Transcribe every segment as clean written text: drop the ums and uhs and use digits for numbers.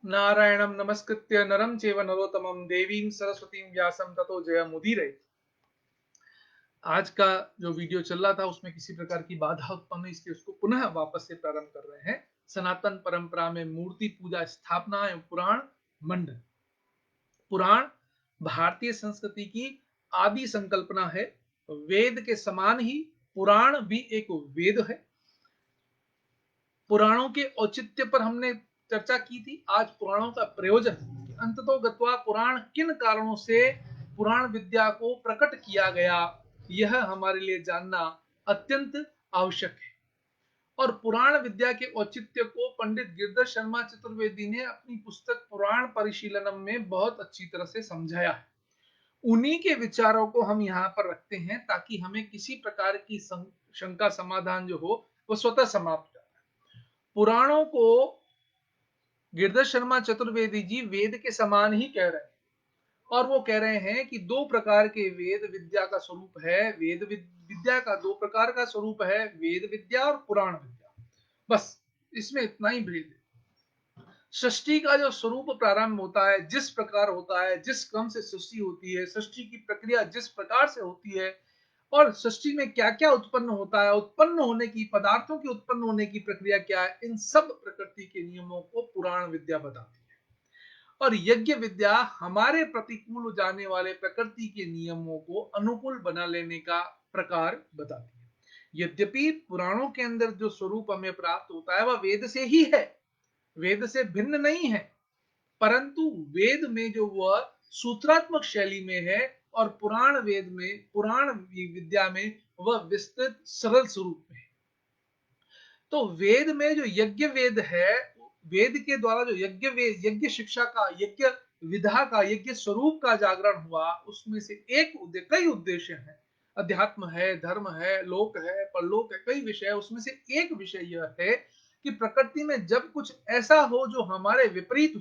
नारायणं नमस्कृत्य नरं चैव नरोत्तमं देवीं सरस्वतीं व्यासं ततो जयमुदीरये। आज का जो वीडियो चल रहा था उसमें किसी प्रकार की बाधा उत्पन्न हुई, इसलिए उसको पुनः वापस से प्रारंभ कर रहे हैं। सनातन परंपरा में मूर्ति पूजा स्थापना एवं पुराण मंडन। पुराण भारतीय संस्कृति की आदि संकल्पना है। वेद के समान ही पुराण भी एक वेद है। पुराणों के औचित्य पर हमने चर्चा की थी। आज पुराणों का प्रयोजन अंततो गत्वा पुराण किन कारणों से पुराण विद्या को प्रकट किया गया, यह हमारे लिए जानना अत्यंत आवश्यक है। और पुराण विद्या के औचित्य को पंडित गिरधर शर्मा चतुर्वेदी ने अपनी पुस्तक पुराण परिशीलनम में बहुत अच्छी तरह से समझाया है। उन्हीं के विचारों को हम यहाँ पर रखते हैं ताकि हमें किसी प्रकार की शंका समाधान जो हो वो स्वतः समाप्त। पुराणों को गिरधर शर्मा चतुर्वेदी जी वेद के समान ही कह रहे हैं, और वो कह रहे हैं कि दो प्रकार के वेद विद्या का स्वरूप है। वेद विद्या का दो प्रकार का स्वरूप है, वेद विद्या और पुराण विद्या। बस इसमें इतना ही भेद है। सृष्टि का जो स्वरूप प्रारंभ होता है, जिस प्रकार होता है, जिस क्रम से सृष्टि होती है, सृष्टि की प्रक्रिया जिस प्रकार से होती है, और सृष्टि में क्या क्या उत्पन्न होता है, उत्पन्न होने की पदार्थों की उत्पन्न होने की प्रक्रिया क्या है, इन सब प्रकृति के नियमों को पुराण विद्या बताती है। और यज्ञ विद्या हमारे प्रतिकूल जाने वाले प्रकृति के नियमों को अनुकूल बना लेने का प्रकार बताती है। यद्यपि पुराणों के अंदर जो स्वरूप हमें प्राप्त होता है वह वेद से ही है, वेद से भिन्न नहीं है, परंतु वेद में जो वह सूत्रात्मक शैली में है और पुराण वेद में, पुराण विद्या में वह विस्तृत सरल स्वरूप में है। तो वेद में जो यज्ञ वेद है, वेद के द्वारा जो यज्ञ शिक्षा का, यज्ञ विधा का, यज्ञ स्वरूप का जागरण हुआ, उसमें से कई उद्देश्य हैं। अध्यात्म है, धर्म है, लोक है, परलोक है, कई विषय है। उसमें से एक विषय यह है कि प्रकृति में जब कुछ ऐसा हो जो हमारे विपरीत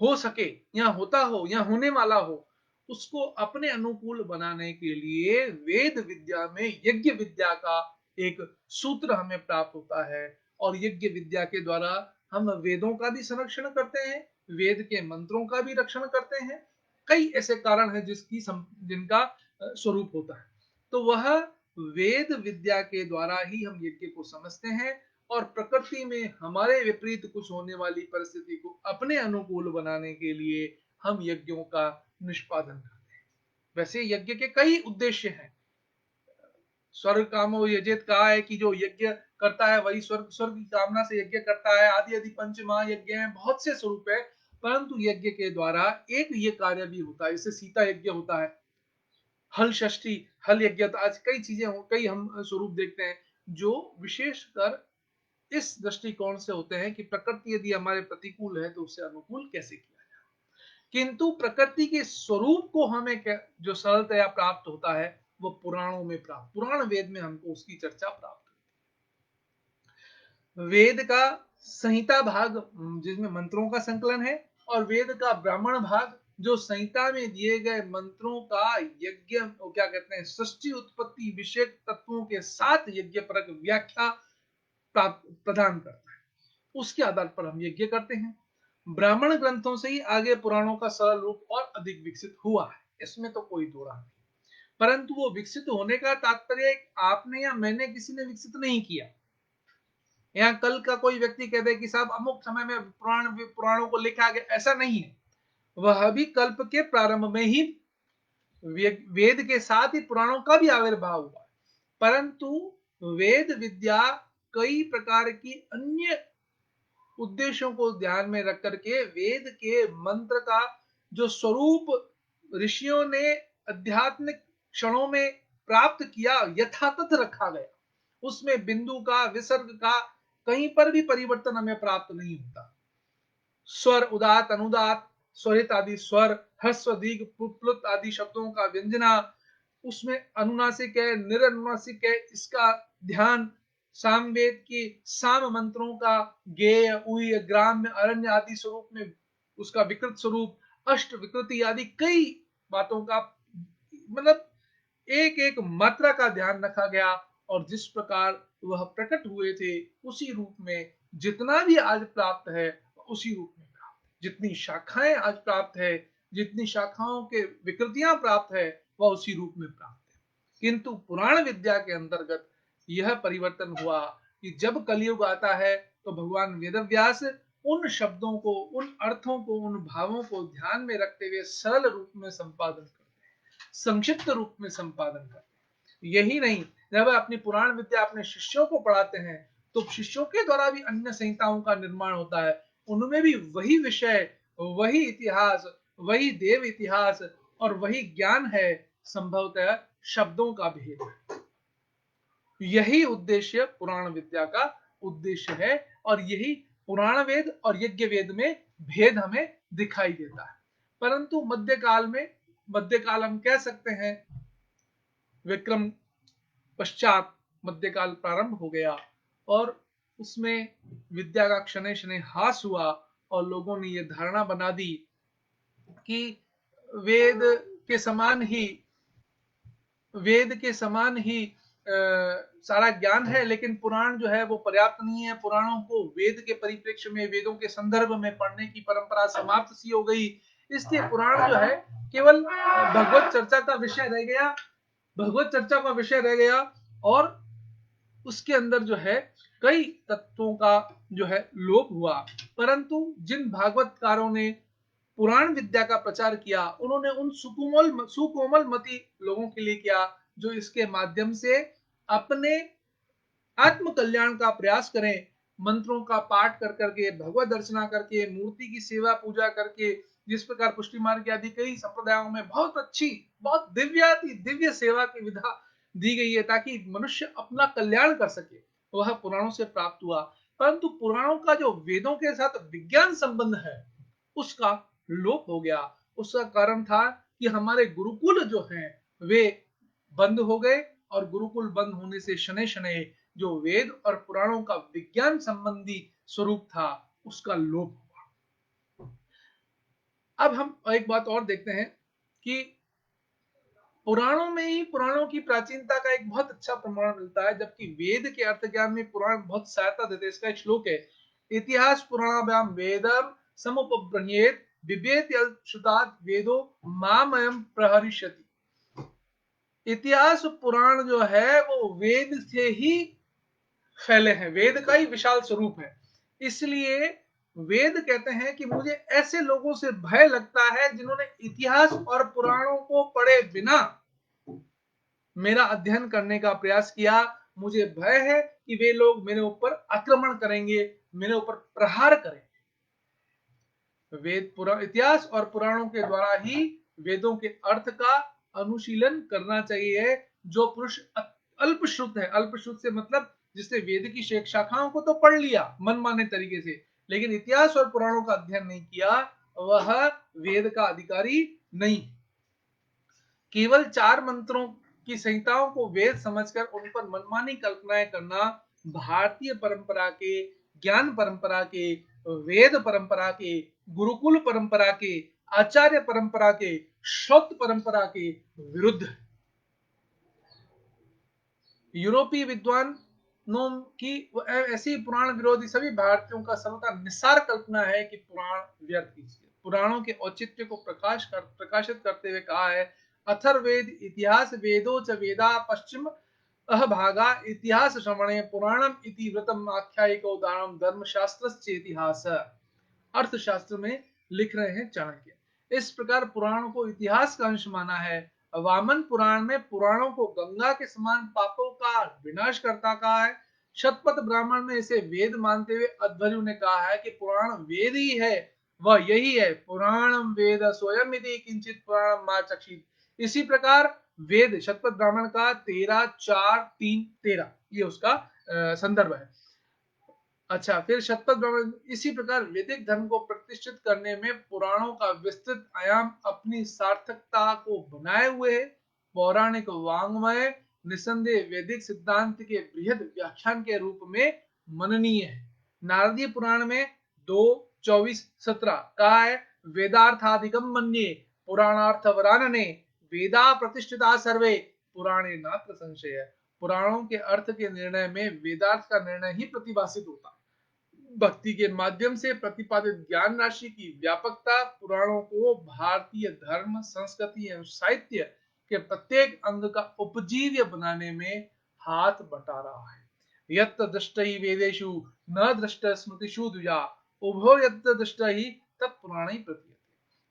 हो सके, या होता हो या होने वाला हो, उसको अपने अनुकूल बनाने के लिए वेद विद्या में यज्ञ विद्या का एक सूत्र हमें प्राप्त होता है। और यज्ञ विद्या के द्वारा हम वेदों का भी संरक्षण करते हैं, वेद के मंत्रों का भी रक्षण करते हैं। कई ऐसे कारण हैं जिनका स्वरूप होता है। तो वह वेद विद्या के द्वारा ही हम यज्ञ को समझते हैं, और प्रकृति में हमारे विपरीत कुछ होने वाली परिस्थिति को अपने अनुकूल बनाने के लिए हम यज्ञों का निष्पादन करते हैं। वैसे यज्ञ के कई उद्देश्य हैं। स्वर्ग कामो यजेत कहा है कि जो यज्ञ करता है वही स्वर्ग की कामना से यज्ञ करता है। आदि आदि पंच महायज्ञ हैं, बहुत से स्वरूप है। परंतु यज्ञ के द्वारा एक ये कार्य भी होता है, जैसे सीता यज्ञ होता है, हल षष्ठी, हल यज्ञ, तो आज कई चीजें हो, कई हम स्वरूप देखते हैं जो विशेषकर इस दृष्टिकोण से होते हैं कि प्रकृति यदि हमारे प्रतिकूल है तो उसे अनुकूल कैसे किया जाए। किंतु प्रकृति के स्वरूप को हमें जो सरलतया प्राप्त होता है वो पुराणों में प्राप्त, पुराण वेद में हमको उसकी चर्चा प्राप्त होती है। वेद का संहिता भाग जिसमें मंत्रों का संकलन है, और वेद का ब्राह्मण भाग जो संहिता में दिए गए मंत्रों का यज्ञ, क्या कहते हैं, सृष्टि उत्पत्ति विषय तत्वों के साथ यज्ञ परक व्याख्या प्रदान करता है। उसके आधार पर हम यज्ञ करते हैं। ब्राह्मण ग्रंथों से ही आगे पुराणों का सरल रूप और अधिक विकसित हुआ है, इसमें तो कोई दो राह नहीं। परंतु वो विकसित होने का तात्पर्य आपने या मैंने किसी ने विकसित नहीं किया। यहाँ कल का कोई व्यक्ति कह दे कि साहब अमुक समय में पुराणों को लिखा गया, ऐसा नहीं है। वह भी कल्प के प्रारंभ में ही वेद के साथ ही पुराणों का भी आविर्भाव हुआ, परंतु वेद विद्या कई प्रकार की अन्य उद्देश्यों को ध्यान में रख करके वेद के मंत्र का जो स्वरूप ऋषियों ने आध्यात्मिक क्षणों में प्राप्त किया, यथातथ रखा गया। उसमें बिंदु का, विसर्ग का कहीं पर भी परिवर्तन हमें प्राप्त नहीं होता। स्वर, उदात, अनुदात, स्वरित आदि स्वर, ह्रस्व, दीर्घ, प्लुत आदि शब्दों का व्यंजना, उसमें अनुनासिक है, निरनुनासिक है, इसका ध्यान। सामवेद के साम मंत्रों का गेय, उय, ग्राम्य, अरण्य आदि स्वरूप में उसका विकृत स्वरूप, अष्ट विकृति आदि कई बातों का, मतलब एक एक मात्रा का ध्यान रखा गया। और जिस प्रकार वह प्रकट हुए थे उसी रूप में जितना भी आज प्राप्त है उसी रूप में प्राप्त। जितनी शाखाएं आज प्राप्त है, जितनी शाखाओं के विकृतियां प्राप्त है, वह उसी रूप में प्राप्त है। किंतु पुराण विद्या के अंतर्गत यह परिवर्तन हुआ कि जब कलयुग आता है तो भगवान वेदव्यास उन शब्दों को, उन अर्थों को, उन भावों को ध्यान में रखते हुए सरल रूप में संपादन करते हैं, संक्षिप्त रूप में संपादन करते हैं। यही नहीं, जब अपनी पुराण विद्या अपने शिष्यों को पढ़ाते हैं तो शिष्यों के द्वारा भी अन्य संहिताओं का निर्माण होता है। उनमें भी वही विषय, वही इतिहास, वही देव इतिहास और वही ज्ञान है, संभवतः शब्दों का भेद। यही उद्देश्य पुराण विद्या का उद्देश्य है और यही पुराण वेद और यज्ञ वेद में भेद हमें दिखाई देता है। परंतु मध्यकाल हम कह सकते हैं, विक्रम पश्चात मध्यकाल प्रारंभ हो गया और उसमें विद्या का क्षणे क्षणे ह्रास हुआ और लोगों ने यह धारणा बना दी कि वेद के समान ही सारा ज्ञान है, लेकिन पुराण जो है वो पर्याप्त नहीं है। पुराणों को वेद के परिप्रेक्ष्य में, वेदों के संदर्भ में पढ़ने की परंपरा समाप्त सी हो गई। इसलिए पुराण जो है केवल भगवत चर्चा का विषय रह गया और उसके अंदर जो है कई तत्वों का जो है लोप हुआ। परंतु जिन भागवतकारों ने पुराण विद्या का प्रचार किया, उन्होंने उन सुकोमल मति लोगों के लिए किया जो इसके माध्यम से अपने आत्म कल्याण का प्रयास करें, मंत्रों का पाठ कर करके, भगवत दर्शना करके, मूर्ति की सेवा पूजा करके, जिस प्रकार पुष्टि मार्ग आदि कई संप्रदायों में बहुत अच्छी, बहुत दिव्य सेवा की विधा दी गई है ताकि मनुष्य अपना कल्याण कर सके, वह पुराणों से प्राप्त हुआ। परंतु पुराणों का जो वेदों के साथ विज्ञान संबंध है उसका लोप हो गया। उसका कारण था कि हमारे गुरुकुल जो हैं वे बंद हो गए और गुरुकुल बंद होने से शनै शनै जो वेद और पुराणों का विज्ञान संबंधी स्वरूप था उसका लोप हुआ। अब हम एक बात और देखते हैं कि पुराणों में ही पुराणों की प्राचीनता का एक बहुत अच्छा प्रमाण मिलता है, जबकि वेद के अर्थ ज्ञान में पुराण बहुत सहायता देते हैं। इसका एक श्लोक है, इतिहास पुराणाभ्याम वेदम समुपब्रह्मेत बिभेत्यश्रुतात् वेदो मामयम् प्रहरिष्यति। इतिहास पुराण जो है वो वेद से ही फैले हैं, वेद का ही विशाल स्वरूप है। इसलिए वेद कहते हैं कि मुझे ऐसे लोगों से भय लगता है जिन्होंने इतिहास और पुराणों को पढ़े बिना मेरा अध्ययन करने का प्रयास किया। मुझे भय है कि वे लोग मेरे ऊपर आक्रमण करेंगे, मेरे ऊपर प्रहार करेंगे। इतिहास और पुराणों के द्वारा ही वेदों के अर्थ का अनुशीलन करना चाहिए। जो पुरुष अल्पश्रुत है, अल्पश्रुत से मतलब जिसने वेद की शाखाओं को तो पढ़ लिया मनमाने तरीके से, लेकिन इतिहास और पुराणों का अध्ययन नहीं किया, वह वेद का अधिकारी नहीं। केवल 4 मंत्रों की संहिताओं को वेद समझकर उन पर मनमानी कल्पनाएं करना भारतीय परंपरा के, ज्ञान परंपरा के, वेद परंपरा के, गुरुकुल परंपरा के, आचार्य परंपरा के, श्रौत परंपरा के विरुद्ध। यूरोपीय विद्वानों की ऐसी पुराण विरोधी सभी भारतीयों का सर्वथा निस्सार कल्पना है कि पुराण व्यर्थ कीजिए। पुराणों के औचित्य को प्रकाशित करते हुए कहा है, अथर्ववेद इतिहास वेदो च वेदा पश्चिम अहभागा इतिहास श्रवणे पुराणम इति व्रतम आख्यायिको दानम धर्मशास्त्रस्य इतिहास। अर्थशास्त्र में लिख रहे हैं चाणक्य। इस प्रकार पुराणों को इतिहास का अंश माना है। वामन पुराण में पुराणों को गंगा के समान पापों का विनाश करता कहा है। शतपथ ब्राह्मण में इसे वेद मानते हुए अध्वर्यु ने कहा है कि पुराण वेद ही है, वह यही है, पुराणम वेद स्वयं इति किंचित पुराणम मा चक्षित। इसी प्रकार वेद शतपथ ब्राह्मण का 13:4:3:13 ये उसका संदर्भ है। अच्छा, फिर शतपथ ब्राह्मण इसी प्रकार वैदिक धर्म को प्रतिष्ठित करने में पुराणों का विस्तृत आयाम अपनी सार्थकता को बनाए हुए है। पौराणिक वांग्मय निसंदेह वैदिक सिद्धांत के बृहद व्याख्यान के रूप में मननीय है। नारदीय पुराण में 2:24:17 कहा है, वेदार्थाधिकम मन्ये पुराणार्थवरानने वेदा प्रतिष्ठिता सर्वे पुराणे नात्र संशय। पुराणों के अर्थ के निर्णय में वेदार्थ का निर्णय ही प्रतिभासित होता है। भक्ति के माध्यम से प्रतिपादित ज्ञान राशि की व्यापकता पुराणों को भारतीय धर्म, संस्कृति एवं साहित्य के प्रत्येक अंग का उपजीव्य बनाने में हाथ बटा रहा है। यत् दृष्टि वेदेषु न दृष्ट स्मृतिषु द्विजा उभो यत् दृष्टि तत्पुराणी प्रतीयते,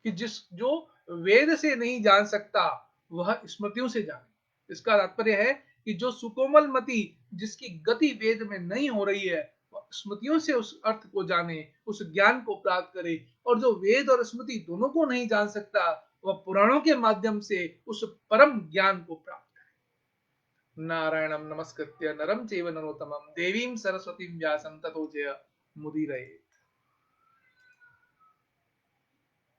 कि जिस जो वेद से नहीं जान सकता वह स्मृतियों से जाने। इसका तात्पर्य है कि जो सुकोमल मति जिसकी गति वेद में नहीं हो रही है वह स्मृतियों से उस अर्थ को जाने, उस ज्ञान को प्राप्त करे, और जो वेद और स्मृति दोनों को नहीं जान सकता वह पुराणों के माध्यम से उस परम ज्ञान को प्राप्त करे। नारायणं नमस्कृत्य नरं चैव नरोत्तमं देवीं सरस्वतीं व्यासं ततो जय मुदीरये।